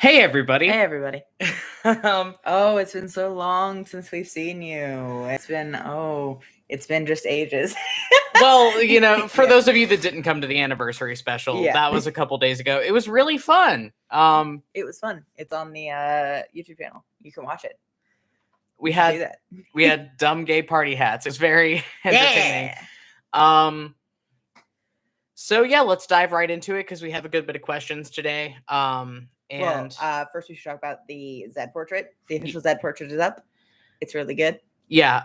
Hey, everybody. Hey, everybody. Um, Oh, it's been so long since we've seen you. It's been just ages. well, for Yeah. those of you that didn't come to the anniversary special, Yeah. that was a couple days ago. It was really fun. It was fun. It's on the YouTube channel. You can watch it. We You should do had that. dumb gay party hats. It was very entertaining. Yeah. So yeah, let's dive right into it because we have a good bit of questions today. First we should talk about the Zed portrait. The official Zed portrait is up. It's really good. Yeah.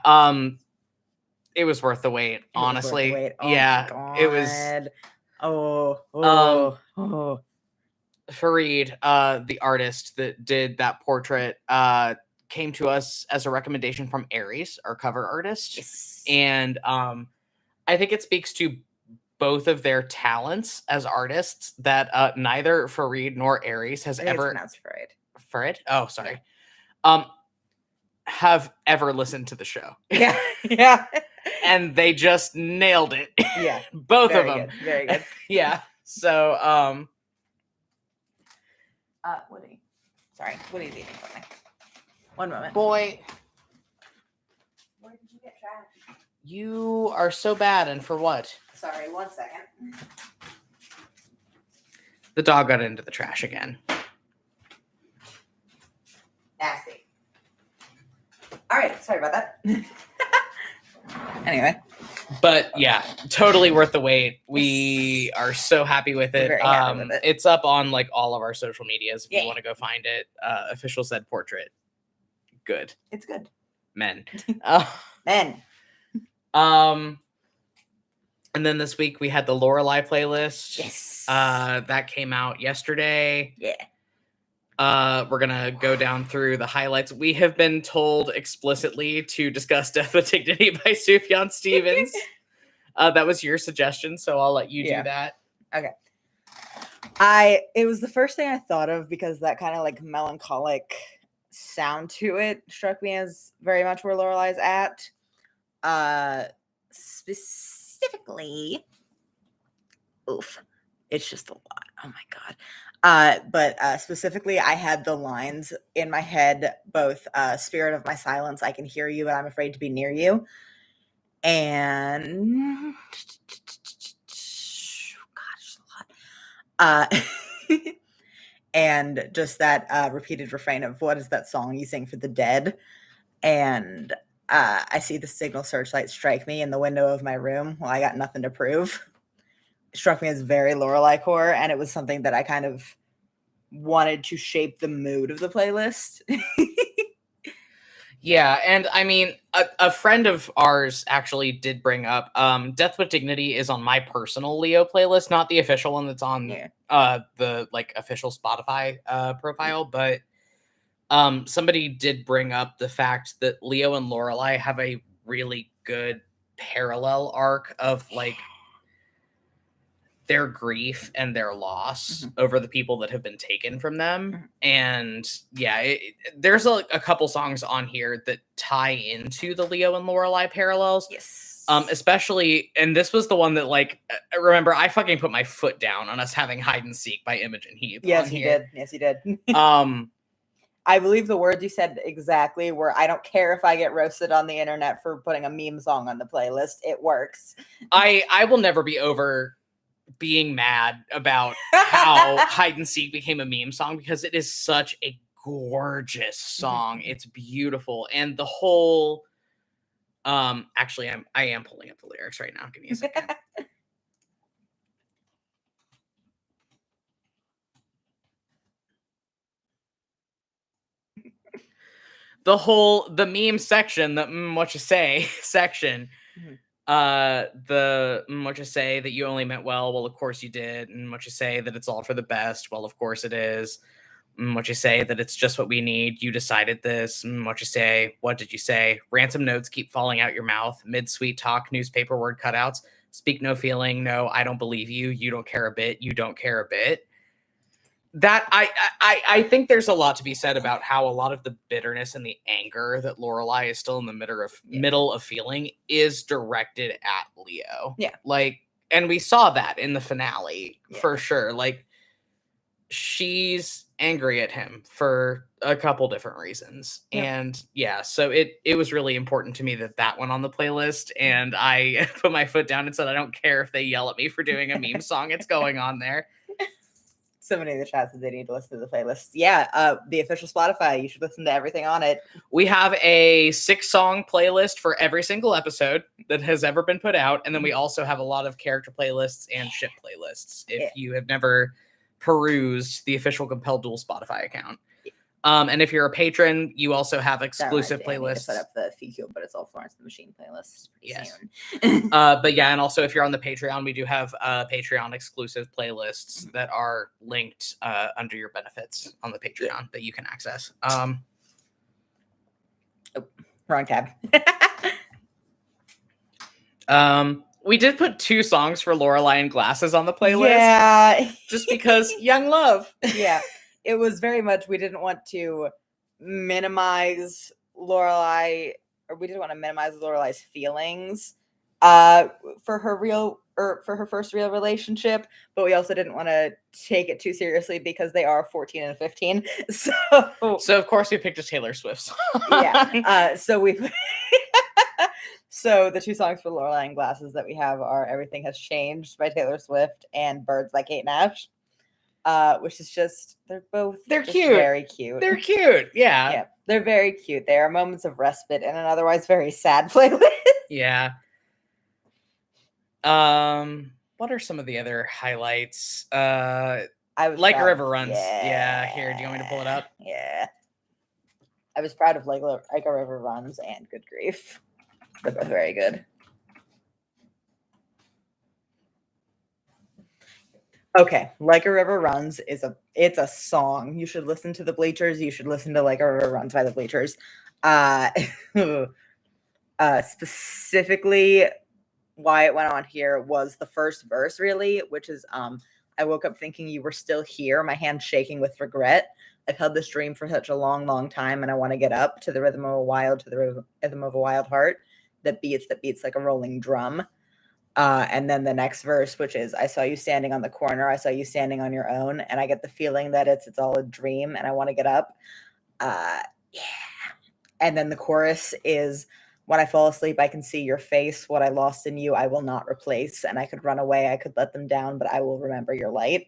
It was worth the wait. Honestly. Oh, yeah. my God. It was. Oh. Fareed, the artist that did that portrait, came to us as a recommendation from Aries, our cover artist. Yes. And I think it speaks to both of their talents as artists that neither Fareed nor Aries has ever pronounced Fareed? Oh, sorry. Have ever listened to the show. Yeah. And they just nailed it. Yeah. Both of them. Very good. Yeah. So Woody. Sorry, Woody's eating something. One moment. boy, Where did you get trash? you are so bad, and for what? Sorry, 1 second. The dog got into the trash again. Nasty. All right, sorry about that. Anyway. But yeah, totally worth the wait. We are so happy with it. We're very happy with it. It's up on like all of our social medias if Yeah. you want to go find it. Official Zed portrait. Good. It's good. Men. Men. And then this week we had the Lorelei playlist. Yes. That came out yesterday. Yeah. We're gonna go down through the highlights. We have been told explicitly to discuss Death with Dignity by Sufjan Stevens. That was your suggestion, so I'll let you do that. Okay. It was the first thing I thought of because that kind of like melancholic sound to it struck me as very much where Lorelei's at. Specifically, it's just a lot. Oh my God. But specifically, I had the lines in my head, both Spirit of My Silence, I can hear you, but I'm afraid to be near you. And gosh, a lot. And just that repeated refrain of what is that song you sing for the dead? And I see the signal searchlight strike me in the window of my room. Well, I got nothing to prove. It struck me as very Lorelei core, and it was something that I kind of wanted to shape the mood of the playlist. Yeah, and I mean, a friend of ours actually did bring up Death with Dignity is on my personal Leo playlist, not the official one that's on the like official Spotify profile, but somebody did bring up the fact that Leo and Lorelei have a really good parallel arc of like their grief and their loss over the people that have been taken from them. And yeah, there's a couple songs on here that tie into the Leo and Lorelei parallels. Yes. Especially, and this was the one that like, remember, I fucking put my foot down on us having Hide and Seek by Imogen Heap. Yes, you did. Yes, you did. I believe the words you said exactly were, I don't care if I get roasted on the internet for putting a meme song on the playlist. It works. I will never be over being mad about how Hide and Seek became a meme song because it is such a gorgeous song. It's beautiful. And the whole actually I am pulling up the lyrics right now. Give me a second. the meme section, the what you say section. The what you say that you only meant well, of course you did, and what you say that it's all for the best, well, of course it is. What you say that it's just what we need, you decided this. What you say, what did you say? Ransom notes keep falling out your mouth, mid-sweet talk, newspaper word cutouts, speak no feeling, no, I don't believe you, you don't care a bit, you don't care a bit. That I think there's a lot to be said about how a lot of the bitterness and the anger that Lorelei is still in the middle of feeling is directed at Leo. Yeah. Like, and we saw that in the finale for sure. Like, she's angry at him for a couple different reasons. Yep. And yeah, so it was really important to me that went on the playlist, and I put my foot down and said I don't care if they yell at me for doing a meme song, it's going on there. Somebody in the chat said they need to listen to the playlist. Yeah, the official Spotify, you should listen to everything on it. We have a 6-song playlist for every single episode that has ever been put out, and then we also have a lot of character playlists and ship playlists if you have never perused the official Compelled Duel Spotify account. And if you're a patron, you also have exclusive playlists. Set up the FQ, but it's all Florence the Machine playlists. Yes. But yeah, and also if you're on the Patreon, we do have Patreon exclusive playlists that are linked under your benefits on the Patreon that you can access. Wrong tab. We did put 2 songs for Lorelai and Glasses on the playlist. Yeah. Just because young love. Yeah. It was very much, we didn't want to minimize Lorelai, or we didn't want to minimize Lorelai's feelings for her first real relationship, but we also didn't want to take it too seriously because they are 14 and 15. So of course we picked a Taylor Swift song. Yeah. So the 2 songs for Lorelai and Glasses that we have are Everything Has Changed by Taylor Swift and Birds by Kate Nash. Which is just, they're cute. Very cute. They're cute. Yeah. Yeah. They're very cute. They are moments of respite in an otherwise very sad playlist. Yeah. What are some of the other highlights? Like a River Runs. Yeah. Here, do you want me to pull it up? Yeah. I was proud of Like a River Runs and Good Grief. They're both very good. Okay, Like a River Runs it's a song. You should listen to the Bleachers. You should listen to Like a River Runs by the Bleachers. Specifically, why it went on here was the first verse, really, which is I woke up thinking you were still here, my hand shaking with regret. I've held this dream for such a long, long time, and I want to get up to the rhythm of a wild heart that beats like a rolling drum. And then the next verse, which is, I saw you standing on the corner. I saw you standing on your own. And I get the feeling that it's all a dream and I want to get up. Yeah. And then the chorus is, when I fall asleep, I can see your face. What I lost in you, I will not replace. And I could run away. I could let them down, but I will remember your light.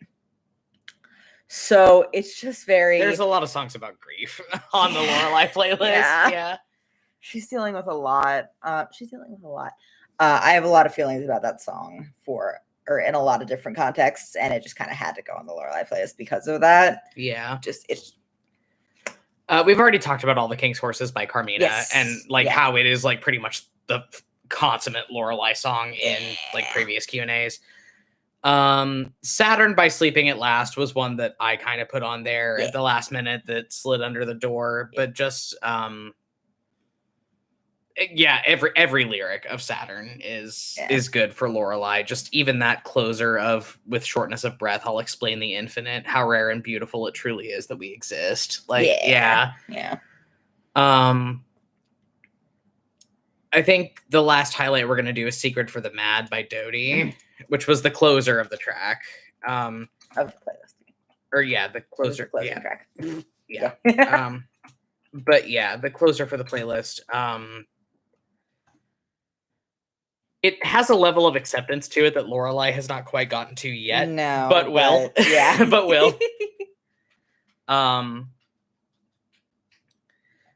So it's just there's a lot of songs about grief on the Lorelai playlist. Yeah. She's dealing with a lot. I have a lot of feelings about that song in a lot of different contexts, and it just kind of had to go on the Lorelai playlist because of that. Yeah. It's we've already talked about All the King's Horses by Carmina, and how it is like pretty much the consummate Lorelai song in like previous Q&As. Saturn by Sleeping at Last was one that I kind of put on there at the last minute that slid under the door, but just every lyric of Saturn is good for Lorelai. Just even that closer of with shortness of breath, I'll explain the infinite, how rare and beautiful it truly is that we exist. I think the last highlight we're gonna do is Secret for the Mad by Dodie, which was the closer of the track. Of the playlist. Or the closer track. But the closer for the playlist. It has a level of acceptance to it that Lorelai has not quite gotten to yet. No, but will. Yeah, but will.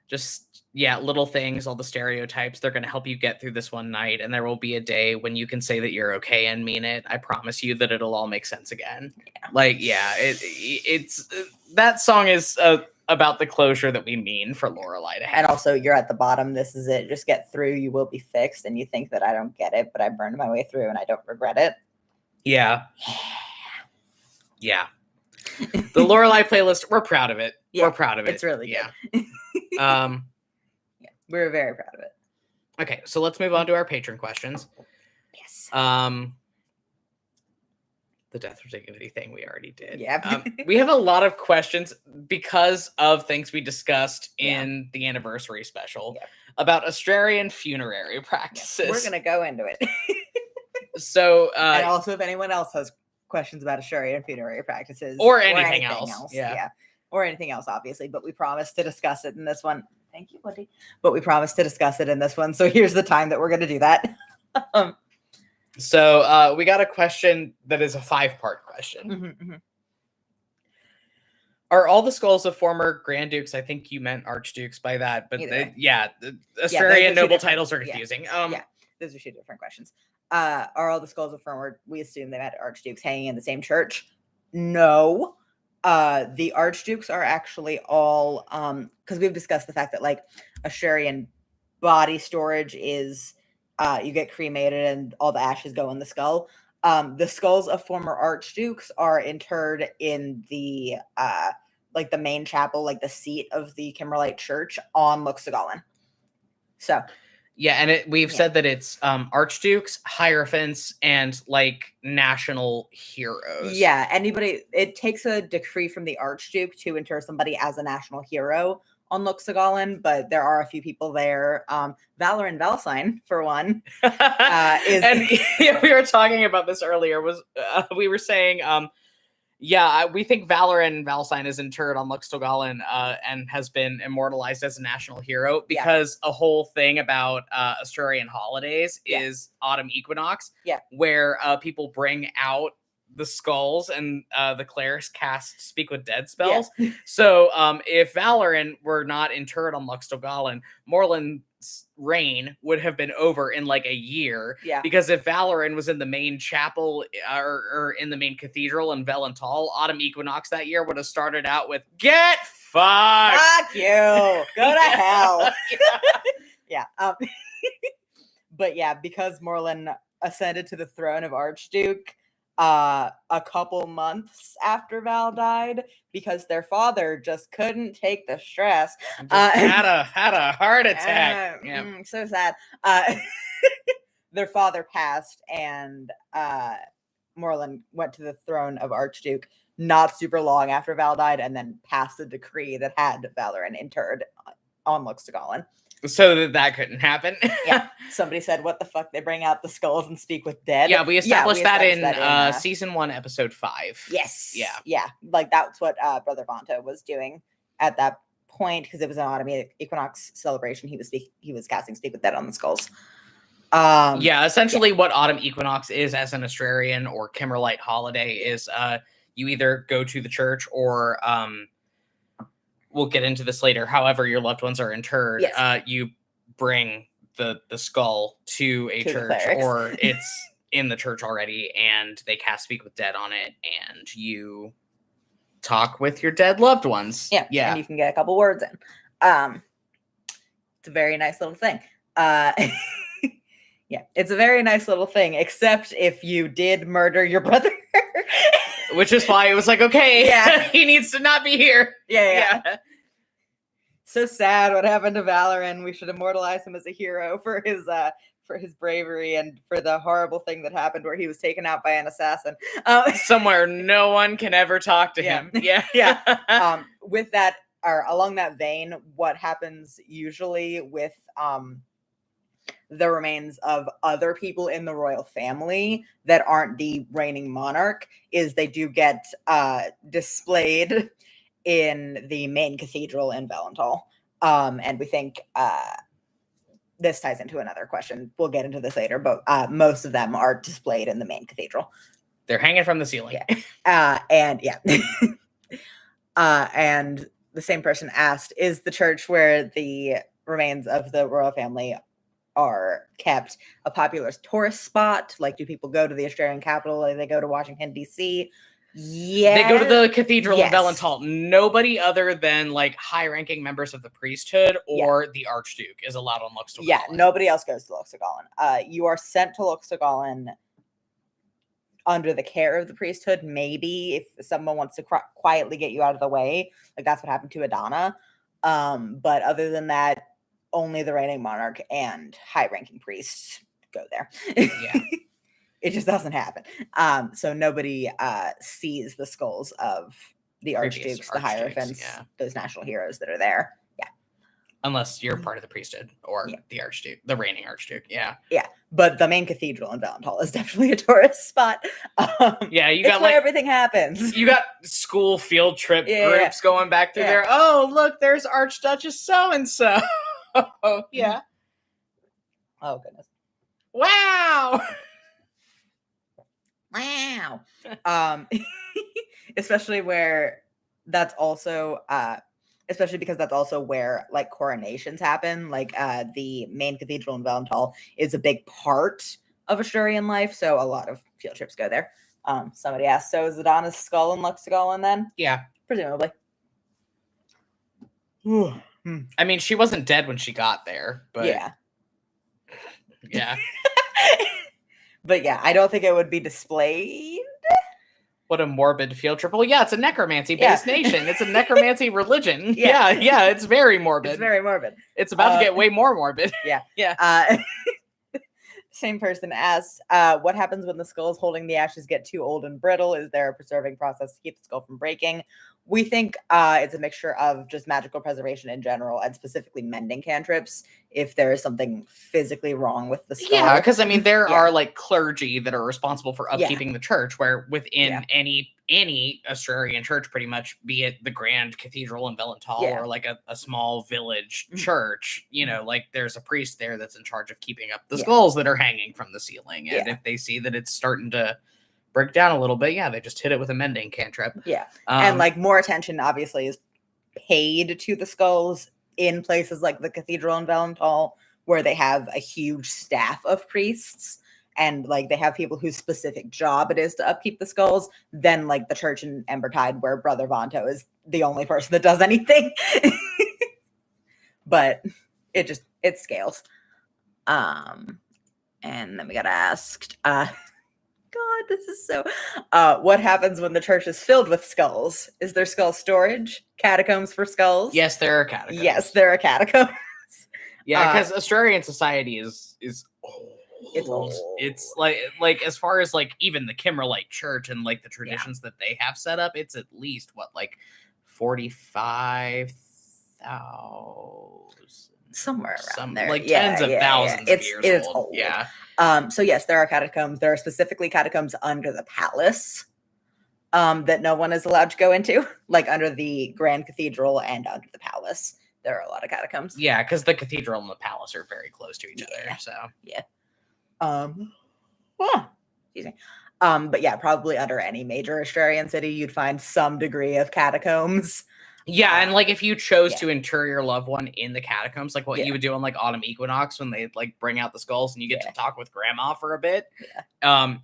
Just little things, all the stereotypes. They're going to help you get through this one night, and there will be a day when you can say that you're okay and mean it. I promise you that it'll all make sense again. It's that song is about the closure that we mean for Lorelai to have. And also, you're at the bottom. This is it. Just get through. You will be fixed. And you think that I don't get it, but I burned my way through and I don't regret it. Yeah. Yeah. The Lorelai playlist, we're proud of it. Yeah, we're proud of it. It's really good. We're very proud of it. Okay, so let's move on to our patron questions. Yes. The death or dignity thing we already did. Yeah. We have a lot of questions because of things we discussed in the anniversary special about Australian funerary practices. We're going to go into it. So, and also if anyone else has questions about Ashurian funerary practices or anything else. Yeah. Or anything else, obviously, but we promised to discuss it in this one. Thank you, buddy. But we promised to discuss it in this one, so here's the time that we're going to do that. So we got a question that is a 5-part question. Are all the skulls of former Grand Dukes, I think you meant Archdukes by that, but the Asturian noble titles are confusing. Yeah, those are 2 different questions. Are all the skulls of former, we assume they meant Archdukes hanging in the same church? No. The Archdukes are actually all, because we've discussed the fact that like Asturian body storage is, you get cremated and all the ashes go in the skull. The skulls of former Archdukes are interred in the like the main chapel, like the seat of the Kimmerlite Church on Luxagallen. So yeah, and we've said that it's Archdukes, Hierophants, and like national heroes. Yeah, it takes a decree from the Archduke to inter somebody as a national hero on Luxagallen, but there are a few people there. Valoran Valsine, for one, is... And we were talking about this earlier. We were saying, we think Valoran Valsine is interred on Luxagallen and has been immortalized as a national hero because a whole thing about Asturian holidays is autumn equinox, where people bring out the skulls and the clerics cast speak with dead spells. So if Valoran were not interred on Luxagallen, Morland's reign would have been over in like a year. Because if Valoran was in the main chapel or in the main cathedral in Valental, autumn equinox that year would have started out with "Get fucked! Fuck you! Go to hell!" But yeah, because Morland ascended to the throne of Archduke a couple months after Val died, because their father just couldn't take the stress. Had a heart attack. So sad. Their father passed, and Morland went to the throne of Archduke not super long after Val died, and then passed a decree that had Valoran interred on Luxagallen. So that couldn't happen. Somebody said, "What the fuck? They bring out the skulls and speak with dead." Yeah, we established that in season 1, episode 5. Yes. Yeah. Like that's what Brother Vonto was doing at that point, because it was an autumn equinox celebration. He was casting speak with dead on the skulls. Essentially, what autumn equinox is as an Australian or Kimmerlite holiday is you either go to the church or we'll get into this later. However, your loved ones are interred. You bring the skull to a church, or it's in the church already, and they cast speak with dead on it, and you talk with your dead loved ones. And you can get a couple words in. It's a very nice little thing. It's a very nice little thing, except if you did murder your brother. Which is why it was like, okay, he needs to not be here. So sad what happened to Valoran. We should immortalize him as a hero for his bravery and for the horrible thing that happened where he was taken out by an assassin. Somewhere no one can ever talk to him. With that, or along that vein, what happens usually with the remains of other people in the royal family that aren't the reigning monarch is they do get displayed in the main cathedral in Valental. And we think this ties into another question. We'll get into this later, but most of them are displayed in the main cathedral. They're hanging from the ceiling. And the same person asked, is the church where the remains of the royal family are kept a popular tourist spot? Like, do people go to the Australian capital? Like, they go to Washington, D.C.? They go to the cathedral in Valental. Nobody other than like high-ranking members of the priesthood or the Archduke is allowed on Luxagallen. Nobody else goes to Luxagallen. You are sent to Luxagallen under the care of the priesthood. Maybe if someone wants to quietly get you out of the way, like that's what happened to Adana. But other than that, only the reigning monarch and high-ranking priests go there. It just doesn't happen. So nobody sees the skulls of the Archdukes, the Hierophants, those national heroes that are there. Unless you're part of the priesthood or Yeah. the archduke, the reigning archduke. Yeah. Yeah. But the main cathedral in Valenthal is definitely a tourist spot. Yeah, you it's got where like everything happens. you got school field trip Yeah, groups going back through yeah. there. Oh, look, there's Archduchess so and so. Yeah. Oh goodness. Wow. Wow. Especially where that's also especially because that's also where like coronations happen. Like the main cathedral in Valenthal is a big part of Asturian life, so a lot of field trips go there. Somebody asked, so is Adonis skull in Luxagolan then? Yeah. Presumably. I mean, she wasn't dead when she got there, but Yeah. Yeah. But yeah, I don't think it would be displayed. What a morbid field trip. Well, yeah, it's a necromancy-based nation. It's a necromancy religion. Yeah. Yeah, it's very morbid. It's very morbid. It's about to get way more morbid. Yeah. Yeah. Same person asks, what happens when the skulls holding the ashes get too old and brittle? Is there a preserving process to keep the skull from breaking? We think it's a mixture of just magical preservation in general and specifically mending cantrips if there is something physically wrong with the skull. Yeah, because I mean, there are like clergy that are responsible for Yeah. upkeeping the church, where within Yeah. any Asturian church, pretty much, be it the Grand Cathedral in Valenthal Yeah. or like a small village Mhm. church, you know, like there's a priest there that's in charge of keeping up the Yeah. skulls that are hanging from the ceiling. And Yeah. if they see that it's starting to break down a little bit, yeah, they just hit it with a mending cantrip. Yeah. And like more attention obviously is paid to the skulls in places like the cathedral in Valenthal, where they have a huge staff of priests and like they have people whose specific job it is to upkeep the skulls, then like the church in Embertide where Brother Vonto is the only person that does anything. But it scales. And then we got asked, God, this is so. What happens when the church is filled with skulls? Is there skull storage? Catacombs for skulls? Yes, there are catacombs. Yes, there are catacombs. Yeah, because Asturian society is old. It's old. It's like as far as like even the Kimmerlite church and like the traditions that they have set up, it's at least what, like 45,000, somewhere around there, like tens of thousands of years it's old. old. Yeah. So yes, there are catacombs. There are specifically catacombs under the palace that no one is allowed to go into, like under the Grand Cathedral and under the palace. There are a lot of catacombs. Yeah, because the cathedral and the palace are very close to each other. So yeah. Excuse me. But yeah, probably under any major Asturian city, you'd find some degree of catacombs. Yeah, and like if you chose to inter your loved one in the catacombs, like what you would do on like autumn equinox when they like bring out the skulls and you get to talk with grandma for a bit. Yeah.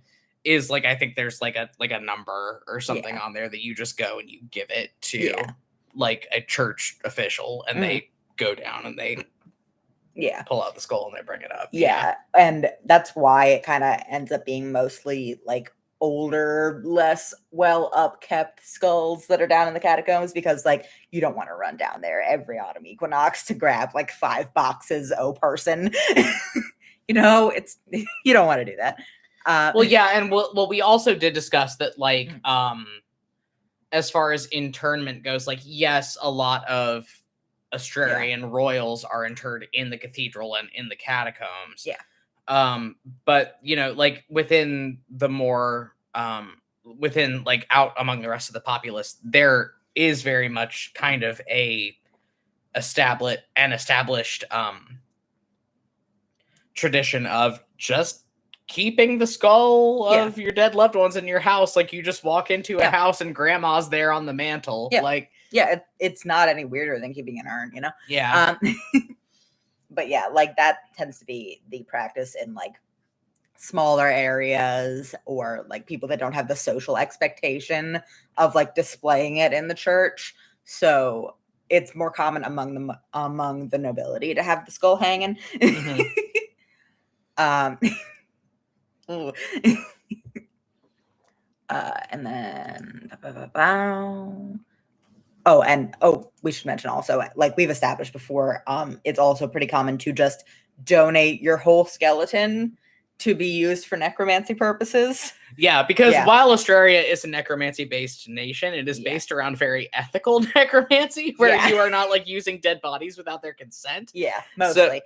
Is like, I think there's like a number or something on there that you just go and you give it to like a church official and they go down and they pull out the skull and they bring it up. Yeah. And that's why it kind of ends up being mostly like older, less well upkept skulls that are down in the catacombs, because like you don't want to run down there every autumn equinox to grab like 5 boxes person. You know, it's you don't want to do that. Well, yeah, and we also did discuss that, like, as far as internment goes, like, yes, a lot of Asturian royals are interred in the cathedral and in the catacombs. Yeah. But, you know, like, within the more, within, like, out among the rest of the populace, there is very much kind of a established tradition of just keeping the skull of your dead loved ones in your house. Like, you just walk into a house and grandma's there on the mantle. Like, it's not any weirder than keeping an urn, you know? Yeah. But yeah, like that tends to be the practice in like smaller areas, or like people that don't have the social expectation of like displaying it in the church. So it's more common among the nobility to have the skull hanging. And then we should mention also, like we've established before, it's also pretty common to just donate your whole skeleton to be used for necromancy purposes. Yeah, because while Australia is a necromancy-based nation, it is based around very ethical necromancy, where you are not like using dead bodies without their consent. Yeah, mostly.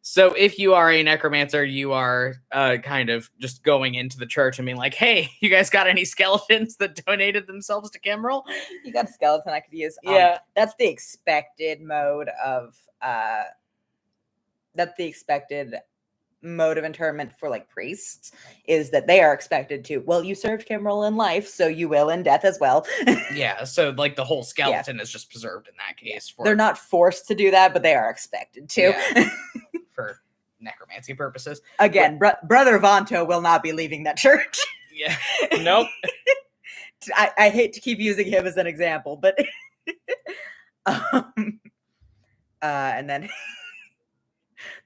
So if you are a necromancer, you are kind of just going into the church and being like, hey, you guys got any skeletons that donated themselves to Kimmerl? You got a skeleton I could use. Yeah. That's the expected mode of interment for like priests, is that they are expected to, well, you served Kimmerl in life, so you will in death as well. Yeah, so like the whole skeleton is just preserved in that case. They're not forced to do that, but they are expected to. Yeah. For necromancy purposes. Again, Brother Vanto will not be leaving that church. Yeah. Nope. I hate to keep using him as an example, but and then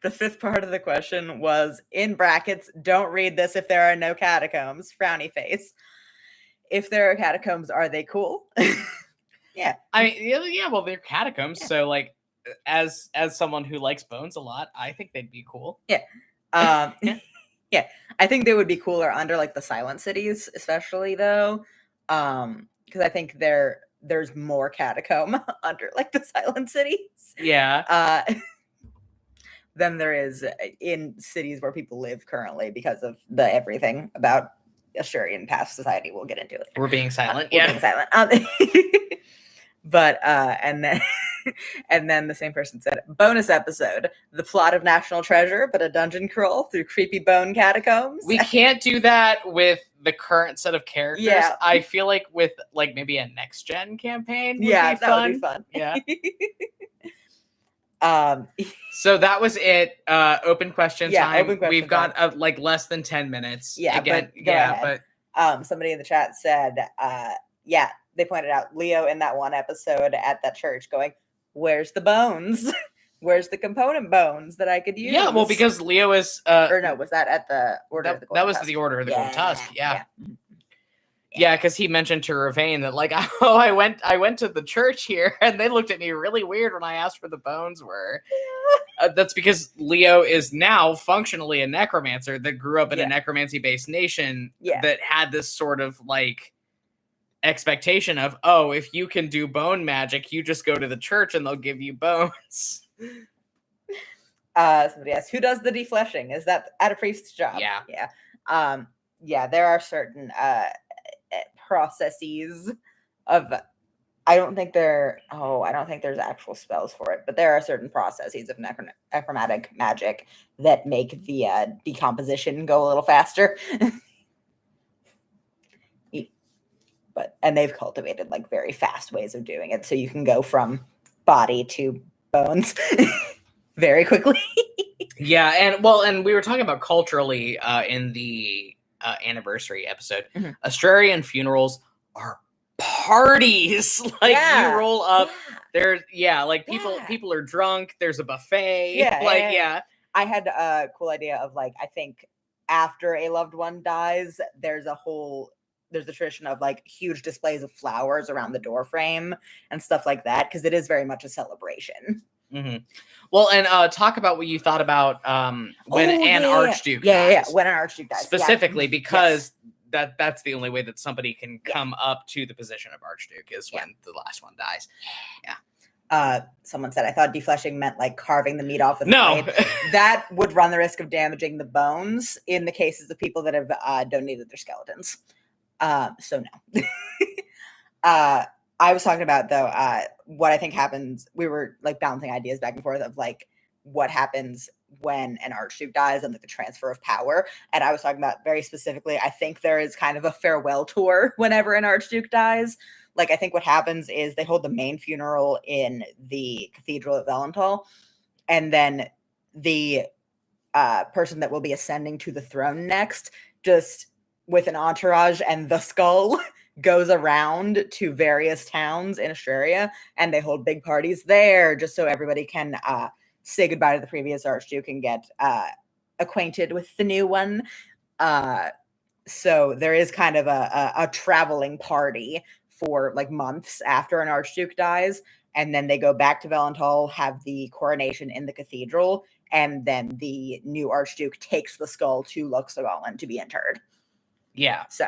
the fifth part of the question was, in brackets, don't read this if there are no catacombs, frowny face. If there are catacombs, are they cool? Yeah. I mean, yeah, well, they're catacombs, so like as someone who likes bones a lot, I think they'd be cool. Yeah. Yeah. I think they would be cooler under like the silent cities, especially though. Because I think there's more catacomb under like the silent cities. Yeah. Than there is in cities where people live currently, because of the everything about Australian past society. We'll get into it. We're being silent. We're being silent. But and then the same person said, bonus episode, the plot of National Treasure, but a dungeon crawl through creepy bone catacombs. We can't do that with the current set of characters. Yeah. I feel like with like maybe a next gen campaign would be that fun. would be fun. Yeah. So that was it. Open question time. Open question We've got like less than 10 minutes. Yeah, again, but somebody in the chat said, they pointed out Leo in that one episode at that church going, where's the bones? Where's the component bones that I could use? Yeah, well, because Leo is or no, was that at the Order of the Golden That was Tusk? the Order of the Golden Tusk. Yeah. Yeah, because he mentioned to Ravane that like, oh, I went to the church here and they looked at me really weird when I asked where the bones were. That's because Leo is now functionally a necromancer that grew up in a necromancy-based nation that had this sort of like expectation of, oh, if you can do bone magic, you just go to the church and they'll give you bones. Somebody asked, who does the defleshing? Is that at a priest's job? Yeah. There are certain processes of, I don't think there's actual spells for it, but there are certain processes of necromantic magic that make the decomposition go a little faster. And they've cultivated like very fast ways of doing it, so you can go from body to bones very quickly. Yeah, and we were talking about culturally in the anniversary episode. Mm-hmm. Australian funerals are parties. Like you roll up, there's people are drunk. There's a buffet. I had a cool idea of like, I think after a loved one dies, there's a tradition of like huge displays of flowers around the door frame and stuff like that, because it is very much a celebration. Mm-hmm. Well, and talk about what you thought about when an archduke dies. When an archduke dies. Specifically because that's the only way that somebody can come up to the position of archduke is when the last one dies. Yeah. Someone said, I thought defleshing meant like carving the meat off with a blade. That would run the risk of damaging the bones in the cases of people that have donated their skeletons. So no. I was talking about though, what I think happens. We were like bouncing ideas back and forth of like what happens when an archduke dies and like the transfer of power. And I was talking about very specifically, I think there is kind of a farewell tour whenever an archduke dies. Like I think what happens is they hold the main funeral in the cathedral at Valental, and then the person that will be ascending to the throne next, just with an entourage and the skull, goes around to various towns in Australia, and they hold big parties there just so everybody can say goodbye to the previous archduke and get acquainted with the new one. So there is kind of a traveling party for like months after an archduke dies, and then they go back to Valental, have the coronation in the cathedral, and then the new Archduke takes the skull to Luxembourg to be interred. Yeah. So,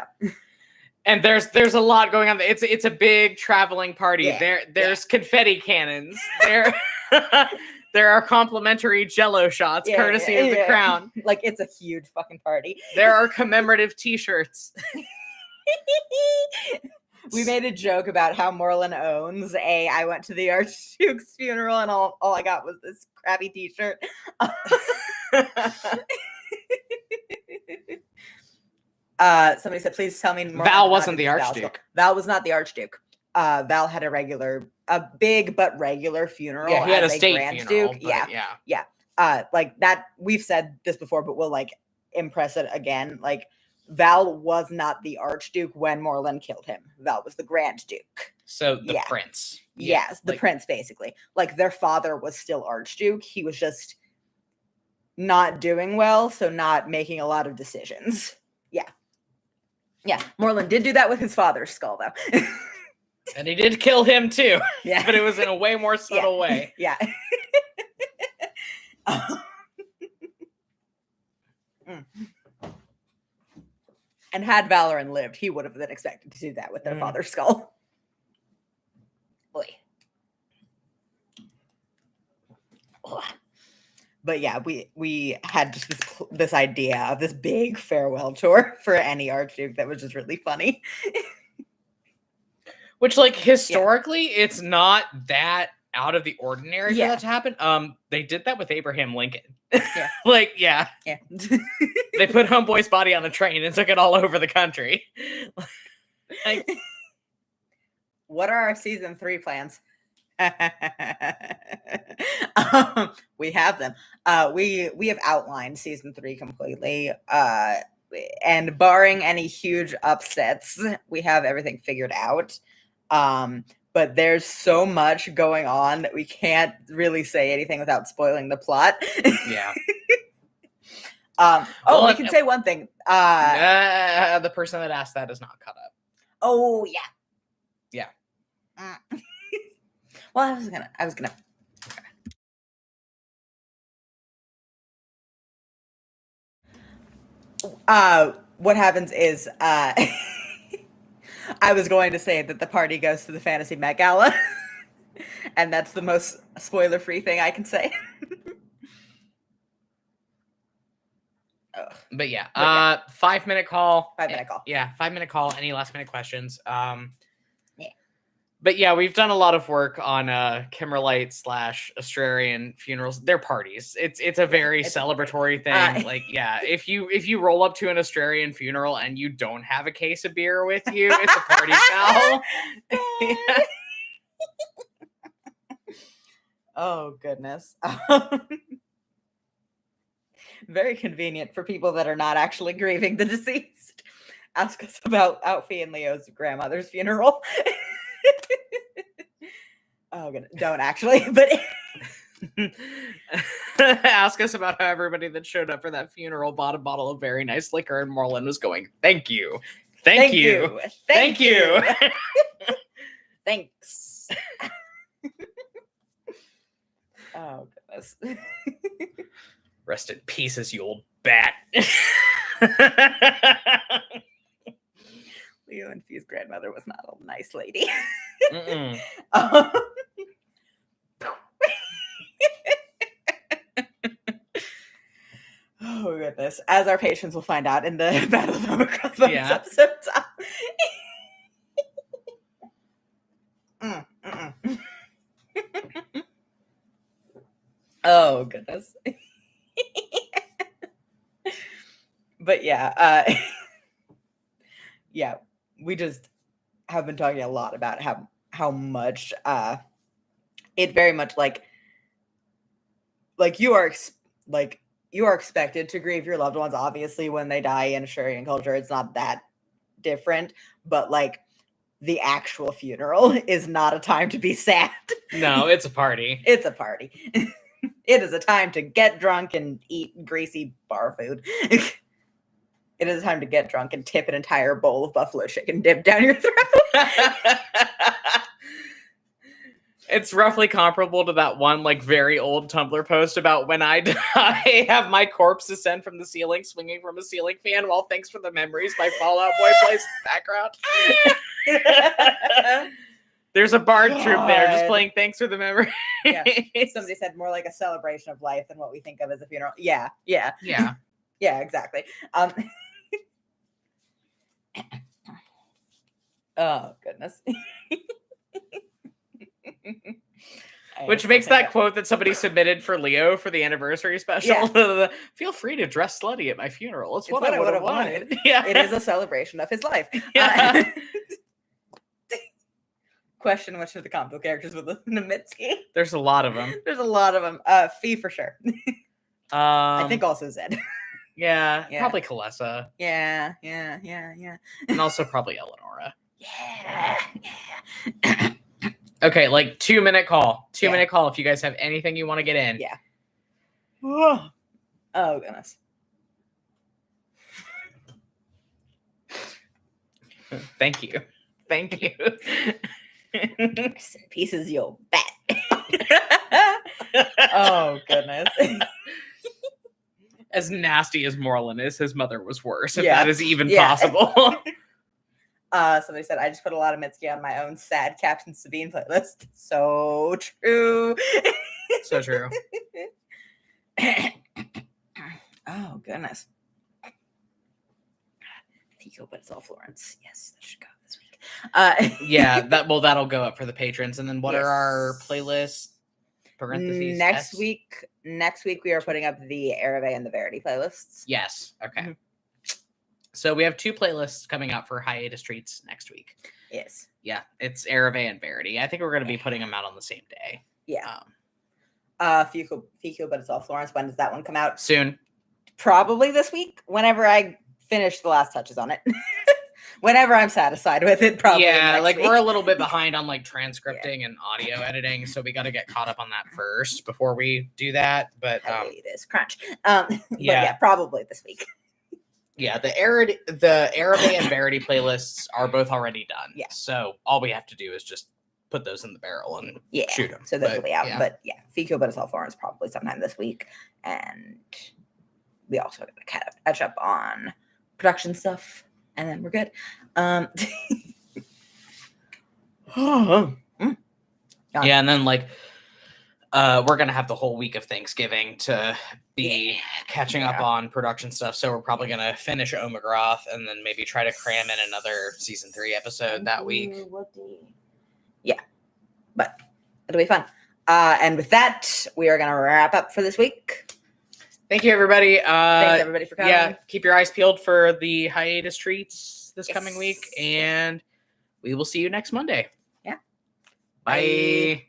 and there's a lot going on. It's a big traveling party. Yeah, There's confetti cannons. There are complimentary Jello shots, courtesy of the Crown. Like, it's a huge fucking party. There are commemorative T-shirts. We made a joke about how Morlin owns I went to the Archduke's funeral and all I got was this crappy T-shirt. Somebody said, please tell me more. Val wasn't the Archduke. Val was not the Archduke. Val had a big but regular funeral. Yeah, he had as a state Grand funeral. Duke. Yeah. Like that, we've said this before, but we'll like impress it again. Like, Val was not the Archduke when Morlin killed him. Val was the Grand Duke. So the prince. Yes, the prince, basically. Like, their father was still Archduke. He was just not doing well, so not making a lot of decisions. Yeah, Morlin did do that with his father's skull, though. And he did kill him, too. Yeah. But it was in a way more subtle way. Yeah. And had Valoran lived, he would have been expected to do that with their father's skull. Boy. But yeah, we had just this idea of this big farewell tour for any Archduke that was just really funny. Which, like, historically, it's not that out of the ordinary for that to happen. They did that with Abraham Lincoln. Yeah. They put Homeboy's body on a train and took it all over the country. Like, what are our season 3 plans? We have them. We have outlined season 3 completely. And barring any huge upsets, we have everything figured out. But there's so much going on that we can't really say anything without spoiling the plot. Yeah. We can say one thing. The person that asked that is not caught up. Oh, yeah. Yeah. Well, I was gonna. What happens is, I was going to say that the party goes to the Fantasy Met Gala, and that's the most spoiler-free thing I can say. But yeah, 5-minute call. 5-minute call. Yeah, 5-minute call. Any last-minute questions? But yeah, we've done a lot of work on Kimmerlite / Australian funerals. They're parties. It's a very celebratory thing. If you roll up to an Australian funeral and you don't have a case of beer with you, it's a party foul. Oh goodness. Very convenient for people that are not actually grieving the deceased. Ask us about Outfie and Leo's grandmother's funeral. Oh, good. Don't actually, but ask us about how everybody that showed up for that funeral bought a bottle of very nice liquor, and Morlin was going, "Thank you, thank you, thank you." Thanks. Oh goodness. Rest in pieces, you old bat. Leo and Fee's grandmother was not a nice lady. Oh goodness. As our patients will find out in the Battle of Omicron episodes. Oh goodness. But yeah, we just have been talking a lot about how much it very much like you are expected to grieve your loved ones. Obviously, when they die in Australian culture, it's not that different, but like the actual funeral is not a time to be sad. No, it's a party. It's a party. It is a time to get drunk and eat greasy bar food. It is a time to get drunk and tip an entire bowl of buffalo chicken dip down your throat. It's roughly comparable to that one, like, very old Tumblr post about when I die, have my corpse descend from the ceiling, swinging from a ceiling fan, while Thanks for the Memories by Fall Out Boy plays in the background. There's a bard troupe there just playing Thanks for the Memories. Yeah. Somebody said more like a celebration of life than what we think of as a funeral. Yeah. Yeah. Yeah, exactly. Oh, goodness. Which makes that quote that somebody submitted for Leo for the anniversary special. Yeah. Feel free to dress slutty at my funeral. It's what I would have wanted. Yeah. It is a celebration of his life. Yeah. Question which of the comic book characters with the Mitski? There's a lot of them. There's a lot of them. Fee for sure. I think also Zed. Yeah, probably Kalessa. Yeah. And also probably Eleonora. Yeah. Okay, like 2-minute call. 2-minute call if you guys have anything you want to get in. Yeah. Oh, goodness. Thank you. Thank you. Pieces you'll bet. Oh, goodness. As nasty as Moreland is, his mother was worse, if that is even possible. Somebody said, I just put a lot of Mitski on my own sad Captain Sabine playlist. So true. So true. Oh, goodness. Fico, but it's all Florence. Yes, that should go this week. Yeah, that'll go up for the patrons. And then what are our playlists? Parentheses. Next week we are putting up the Arave and the Verity playlists. Yes. Okay. Mm-hmm. So we have 2 playlists coming out for Hiatus Treats next week. Yes. Yeah, it's Arave and Verity. I think we're going to be putting them out on the same day. Yeah. Fico, but it's all Florence. When does that one come out? Soon. Probably this week. Whenever I finish the last touches on it. Whenever I'm satisfied with it, probably. Yeah, like we're a little bit behind on like transcripting and audio editing, so we got to get caught up on that first before we do that. But it is crunch. Yeah, probably this week. Yeah, the Arave and Verity playlists are both already done. Yeah. So all we have to do is just put those in the barrel and shoot them. So those will be out. Yeah. But yeah, Fico, but it's all Florence probably sometime this week, and we also got to catch up on production stuff. And then we're good. Yeah, and then like we're gonna have the whole week of Thanksgiving to be catching up on production stuff. So we're probably gonna finish Omegroth and then maybe try to cram in another season 3 episode that week. Yeah, but it'll be fun. And with that, we are gonna wrap up for this week. Thank you, everybody. Thanks, everybody, for coming. Yeah, keep your eyes peeled for the Hiatus Treats this coming week, and we will see you next Monday. Yeah. Bye.